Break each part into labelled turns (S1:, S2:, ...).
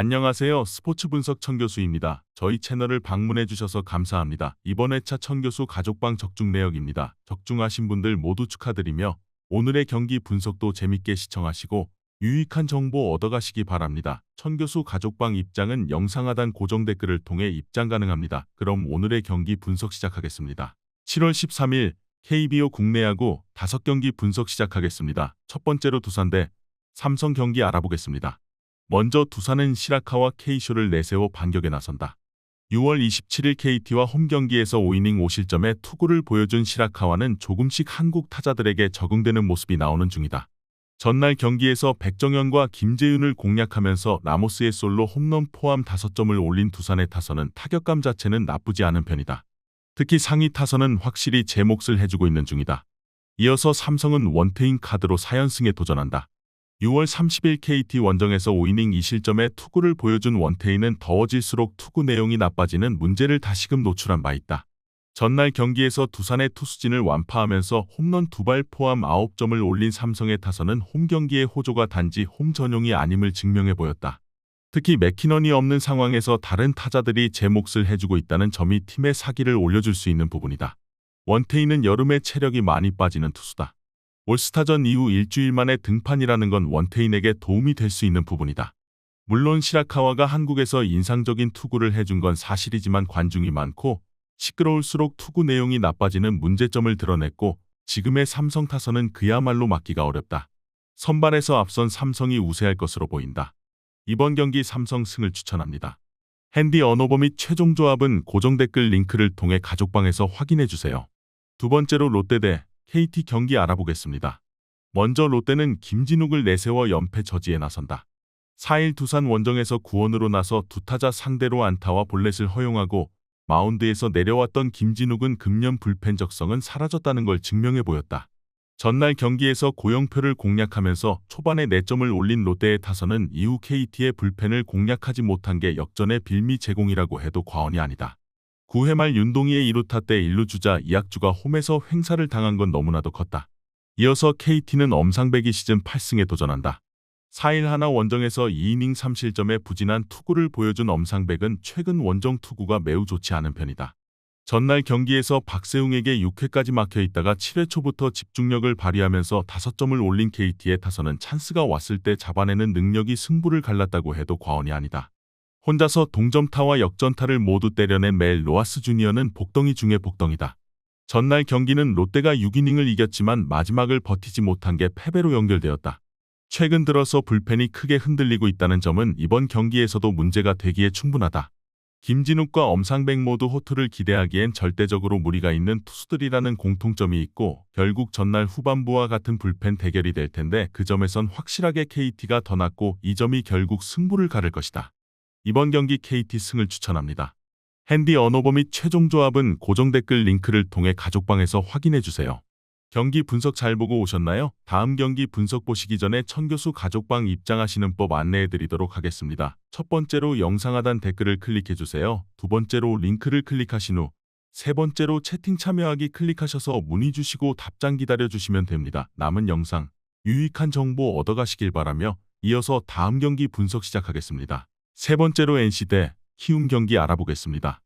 S1: 안녕하세요. 스포츠 분석 천교수입니다. 저희 채널을 방문해 주셔서 감사합니다. 이번 회차 천교수 가족방 적중 내역입니다. 적중하신 분들 모두 축하드리며 오늘의 경기 분석도 재밌게 시청하시고 유익한 정보 얻어가시기 바랍니다. 천교수 가족방 입장은 영상 하단 고정 댓글을 통해 입장 가능합니다. 그럼 오늘의 경기 분석 시작하겠습니다. 7월 13일 KBO 국내 야구 5경기 분석 시작하겠습니다. 첫 번째로 두산 대 삼성 경기 알아보겠습니다. 먼저 두산은 시라카와 K쇼를 내세워 반격에 나선다. 6월 27일 KT와 홈경기에서 5이닝 5실점의 투구를 보여준 시라카와는 조금씩 한국 타자들에게 적응되는 모습이 나오는 중이다. 전날 경기에서 백정현과 김재윤을 공략하면서 라모스의 솔로 홈런 포함 5점을 올린 두산의 타선은 타격감 자체는 나쁘지 않은 편이다. 특히 상위 타선은 확실히 제 몫을 해주고 있는 중이다. 이어서 삼성은 원태인 카드로 4연승에 도전한다. 6월 30일 KT 원정에서 5이닝 2실점의 투구를 보여준 원태인은 더워질수록 투구 내용이 나빠지는 문제를 다시금 노출한 바 있다. 전날 경기에서 두산의 투수진을 완파하면서 홈런 2발 포함 9점을 올린 삼성의 타선은 홈경기의 호조가 단지 홈 전용이 아님을 증명해 보였다. 특히 맥키넌이 없는 상황에서 다른 타자들이 제 몫을 해주고 있다는 점이 팀의 사기를 올려줄 수 있는 부분이다. 원태인은 여름에 체력이 많이 빠지는 투수다. 올스타전 이후 일주일 만에 등판이라는 건 원태인에게 도움이 될 수 있는 부분이다. 물론 시라카와가 한국에서 인상적인 투구를 해준 건 사실이지만 관중이 많고 시끄러울수록 투구 내용이 나빠지는 문제점을 드러냈고 지금의 삼성 타선은 그야말로 막기가 어렵다. 선발에서 앞선 삼성이 우세할 것으로 보인다. 이번 경기 삼성 승을 추천합니다. 핸디 언어버 및 최종 조합은 고정 댓글 링크를 통해 가족방에서 확인해주세요. 두 번째로 롯데 대 KT 경기 알아보겠습니다. 먼저 롯데는 김진욱을 내세워 연패 저지에 나선다. 4일 두산 원정에서 구원으로 나서 두 타자 상대로 안타와 볼넷을 허용하고 마운드에서 내려왔던 김진욱은 금년 불펜 적성은 사라졌다는 걸 증명해 보였다. 전날 경기에서 고영표를 공략하면서 초반에 4점을 올린 롯데의 타선은 이후 KT의 불펜을 공략하지 못한 게 역전의 빌미 제공이라고 해도 과언이 아니다. 9회 말 윤동희의 2루타 때 1루 주자 이학주가 홈에서 횡사를 당한 건 너무나도 컸다. 이어서 KT는 엄상백이 시즌 8승에 도전한다. 4일 하나 원정에서 2이닝 3실점의 부진한 투구를 보여준 엄상백은 최근 원정 투구가 매우 좋지 않은 편이다. 전날 경기에서 박세웅에게 6회까지 막혀있다가 7회 초부터 집중력을 발휘하면서 5점을 올린 KT의 타선은 찬스가 왔을 때 잡아내는 능력이 승부를 갈랐다고 해도 과언이 아니다. 혼자서 동점타와 역전타를 모두 때려낸 멜 로하스 주니어는 복덩이 중의 복덩이다. 전날 경기는 롯데가 6이닝을 이겼지만 마지막을 버티지 못한 게 패배로 연결되었다. 최근 들어서 불펜이 크게 흔들리고 있다는 점은 이번 경기에서도 문제가 되기에 충분하다. 김진욱과 엄상백 모두 호투를 기대하기엔 절대적으로 무리가 있는 투수들이라는 공통점이 있고 결국 전날 후반부와 같은 불펜 대결이 될 텐데 그 점에선 확실하게 KT가 더 낫고 이 점이 결국 승부를 가를 것이다. 이번 경기 KT 승을 추천합니다. 핸디 언어버 및 최종 조합은 고정 댓글 링크를 통해 가족방에서 확인해주세요. 경기 분석 잘 보고 오셨나요? 다음 경기 분석 보시기 전에 천교수 가족방 입장하시는 법 안내해드리도록 하겠습니다. 첫 번째로 영상 하단 댓글을 클릭해주세요. 두 번째로 링크를 클릭하신 후 세 번째로 채팅 참여하기 클릭하셔서 문의 주시고 답장 기다려주시면 됩니다. 남은 영상, 유익한 정보 얻어가시길 바라며 이어서 다음 경기 분석 시작하겠습니다. 세 번째로 NC 대 키움 경기 알아보겠습니다.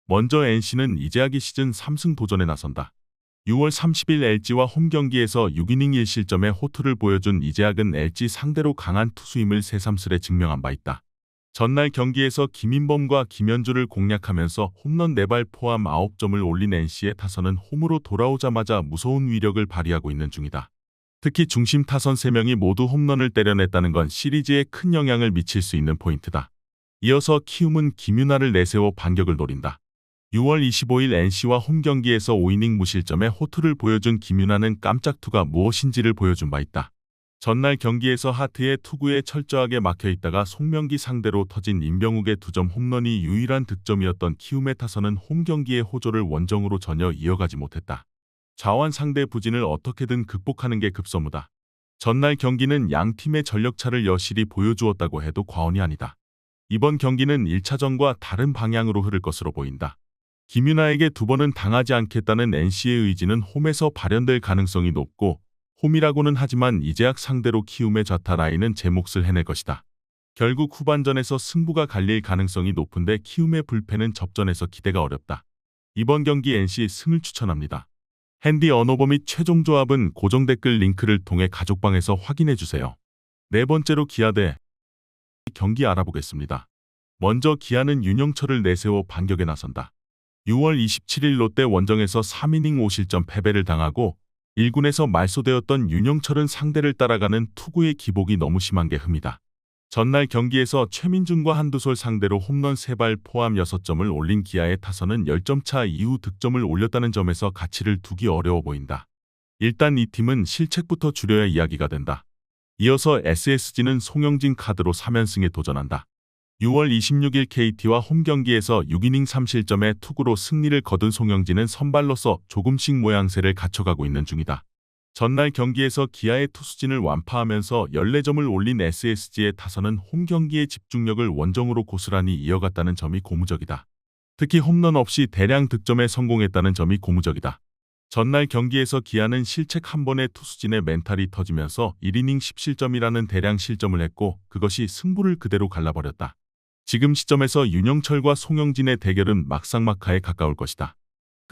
S1: 먼저 NC는 이재학이 시즌 3승 도전에 나선다. 6월 30일 LG와 홈경기에서 6이닝 1실점의 호투를 보여준 이재학은 LG 상대로 강한 투수임을 새삼스레 증명한 바 있다. 전날 경기에서 김인범과 김현주를 공략하면서 홈런 4발 포함 9점을 올린 NC의 타선은 홈으로 돌아오자마자 무서운 위력을 발휘하고 있는 중이다. 특히 중심 타선 3명이 모두 홈런을 때려냈다는 건 시리즈에 큰 영향을 미칠 수 있는 포인트다. 이어서 키움은 김윤아를 내세워 반격을 노린다. 6월 25일 NC와 홈경기에서 5이닝 무실점의 호투를 보여준 김윤아는 깜짝 투가 무엇인지를 보여준 바 있다. 전날 경기에서 하트의 투구에 철저하게 막혀있다가 송명기 상대로 터진 임병욱의 2점 홈런이 유일한 득점이었던 키움의 타선은 홈경기의 호조를 원정으로 전혀 이어가지 못했다. 좌완 상대 부진을 어떻게든 극복하는 게 급선무다. 전날 경기는 양 팀의 전력차를 여실히 보여주었다고 해도 과언이 아니다. 이번 경기는 1차전과 다른 방향으로 흐를 것으로 보인다. 김윤아에게 2번은 당하지 않겠다는 NC의 의지는 홈에서 발현될 가능성이 높고 홈이라고는 하지만 이재학 상대로 키움의 좌타 라인은 제 몫을 해낼 것이다. 결국 후반전에서 승부가 갈릴 가능성이 높은데 키움의 불펜은 접전에서 기대가 어렵다. 이번 경기 NC 승을 추천합니다. 핸디 언어버 및 최종 조합은 고정 댓글 링크를 통해 가족방에서 확인해주세요. 네 번째로 기아 대 경기 알아보겠습니다. 먼저 기아는 윤영철을 내세워 반격에 나선다. 6월 27일 롯데 원정에서 3이닝 5실점 패배를 당하고 1군에서 말소되었던 윤영철은 상대를 따라가는 투구의 기복이 너무 심한 게 흠이다. 전날 경기에서 최민준과 한두솔 상대로 홈런 3발 포함 6점을 올린 기아의 타선은 10점 차 이후 득점을 올렸다는 점에서 가치를 두기 어려워 보인다. 일단 이 팀은 실책부터 줄여야 이야기가 된다. 이어서 SSG는 송영진 카드로 3연승에 도전한다. 6월 26일 KT와 홈경기에서 6이닝 3실점의 투구로 승리를 거둔 송영진은 선발로서 조금씩 모양새를 갖춰가고 있는 중이다. 전날 경기에서 기아의 투수진을 완파하면서 14점을 올린 SSG의 타선은 홈경기의 집중력을 원정으로 고스란히 이어갔다는 점이 고무적이다. 특히 홈런 없이 대량 득점에 성공했다는 점이 고무적이다. 전날 경기에서 기아는 실책 한 번에 투수진의 멘탈이 터지면서 1이닝 10실점이라는 대량 실점을 했고 그것이 승부를 그대로 갈라버렸다. 지금 시점에서 윤영철과 송영진의 대결은 막상막하에 가까울 것이다.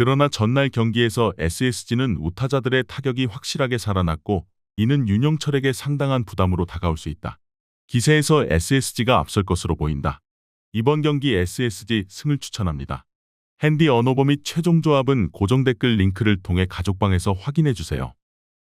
S1: 그러나 전날 경기에서 SSG는 우타자들의 타격이 확실하게 살아났고 이는 윤영철에게 상당한 부담으로 다가올 수 있다. 기세에서 SSG가 앞설 것으로 보인다. 이번 경기 SSG 승을 추천합니다. 핸디 언어버 및 최종 조합은 고정 댓글 링크를 통해 가족방에서 확인해주세요.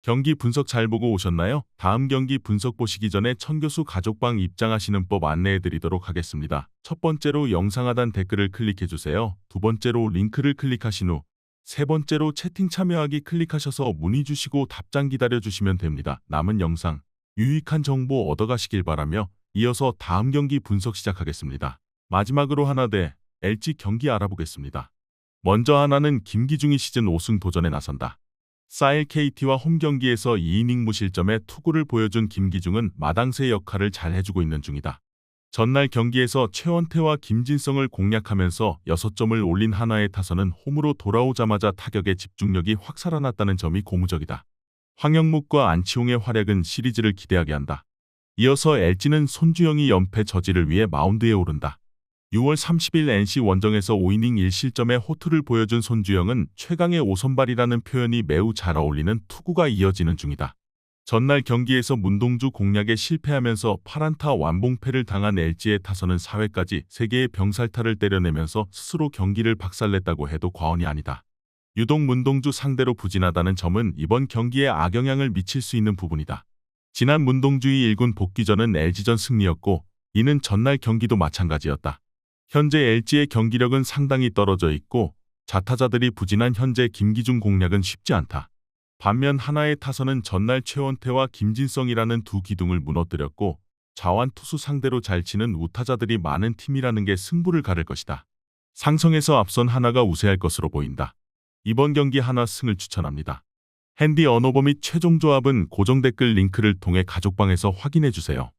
S1: 경기 분석 잘 보고 오셨나요? 다음 경기 분석 보시기 전에 천교수 가족방 입장하시는 법 안내해드리도록 하겠습니다. 첫 번째로 영상 하단 댓글을 클릭해주세요. 두 번째로 링크를 클릭하신 후 세 번째로 채팅 참여하기 클릭하셔서 문의 주시고 답장 기다려주시면 됩니다. 남은 영상 유익한 정보 얻어가시길 바라며 이어서 다음 경기 분석 시작하겠습니다. 마지막으로 하나 대 LG 경기 알아보겠습니다. 먼저 하나는 김기중이 시즌 5승 도전에 나선다. 4일 KT와 홈경기에서 2이닝 무실점의 투구를 보여준 김기중은 마당새 역할을 잘 해주고 있는 중이다. 전날 경기에서 최원태와 김진성을 공략하면서 6점을 올린 하나의 타선은 홈으로 돌아오자마자 타격의 집중력이 확 살아났다는 점이 고무적이다. 황영묵과 안치홍의 활약은 시리즈를 기대하게 한다. 이어서 LG는 손주영이 연패 저지를 위해 마운드에 오른다. 6월 30일 NC 원정에서 5이닝 1실점의 호투를 보여준 손주영은 최강의 5선발이라는 표현이 매우 잘 어울리는 투구가 이어지는 중이다. 전날 경기에서 문동주 공략에 실패하면서 8안타 완봉패를 당한 LG의 타선은 4회까지 3개의 병살타를 때려내면서 스스로 경기를 박살냈다고 해도 과언이 아니다. 유독 문동주 상대로 부진하다는 점은 이번 경기에 악영향을 미칠 수 있는 부분이다. 지난 문동주의 1군 복귀전은 LG전 승리였고 이는 전날 경기도 마찬가지였다. 현재 LG의 경기력은 상당히 떨어져 있고 좌타자들이 부진한 현재 김기중 공략은 쉽지 않다. 반면 하나의 타선은 전날 최원태와 김진성이라는 두 기둥을 무너뜨렸고 좌완 투수 상대로 잘 치는 우타자들이 많은 팀이라는 게 승부를 가를 것이다. 상성에서 앞선 하나가 우세할 것으로 보인다. 이번 경기 하나 승을 추천합니다. 핸디 언어버 및 최종 조합은 고정 댓글 링크를 통해 가족방에서 확인해주세요.